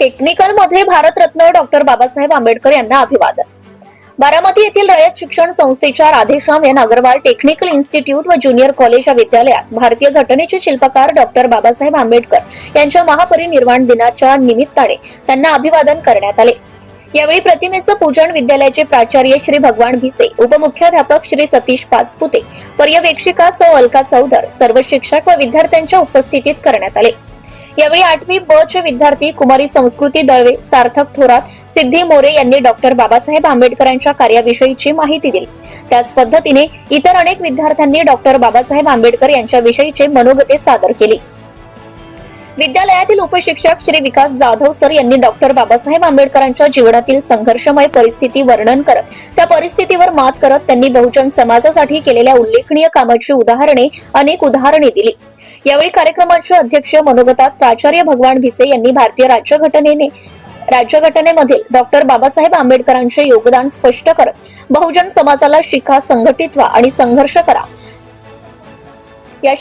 Technical मध्ये Bharat Ratna doctor Babasaheb Ambedkar यांना अभिवादन. बारामती येथील रयत शिक्षण संस्थेच्या Radheshyam N Agrawal technical institute व ज्युनियर कॉलेज या विद्यालयात भारतीय घटनेचे शिल्पकार डॉक्टर बाबासाहेब आंबेडकर यांच्या महापरिनिर्वाण दिनाच्या निमित्ताने त्यांना अभिवादन करण्यात आले. यावेळी प्रतिमेचं पूजन विद्यालयाचे प्राचार्य श्री भगवान भिसे, उपमुख्याध्यापक श्री सतीश पाचपुते, पर्यवेक्षिका सौ अलका चौधर, सर्व शिक्षक व विद्यार्थ्यांच्या उपस्थितीत करण्यात आले. यावेळी 8वी ब चे विद्यार्थी कुमारी संस्कृती दळवे, सार्थक थोरात, सिद्धी मोरे यांनी डॉक्टर बाबासाहेब आंबेडकरांच्या कार्याविषयीची माहिती दिली. त्याच पद्धतीने इतर अनेक विद्यार्थ्यांनी डॉक्टर बाबासाहेब आंबेडकर यांच्या विषयीचे मनोगते सादर केली. विद्यालयातील उपशिक्षक श्री विकास जाधव सर यांनी डॉक्टर बाबासाहेब आंबेडकरांच्या जीवनातील संघर्षमय परिस्थिती वर्णन करत त्या परिस्थितीवर मात करत त्यांनी बहुजन समाजासाठी केलेल्या उल्लेखनीय कामाची अनेक उदाहरणे दिली. यावेळी कार्यक्रमाचे अध्यक्ष मनोगतात प्राचार्य भगवान भिसे यांनी भारतीय राज्यघटनेमधील डॉक्टर बाबासाहेब आंबेडकरांचे योगदान स्पष्ट करत बहुजन समाजाला शिका, संघटित व्हा आणि संघर्ष करा या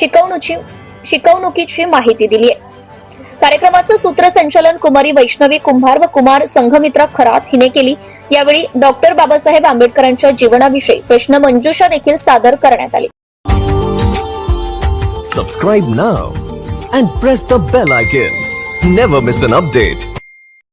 शिकवणुकीची माहिती दिली आहे. कार्यक्रमाचं सूत्रसंचालन कुमारी वैष्णवी कुंभार व कुमार संघमित्रा खरात हिने केली. यावेळी डॉक्टर बाबासाहेब आंबेडकरांच्या जीवनाविषयी प्रश्नमंजुषा देखील सादर करण्यात आली. Subscribe now and press the bell icon. Never miss an update.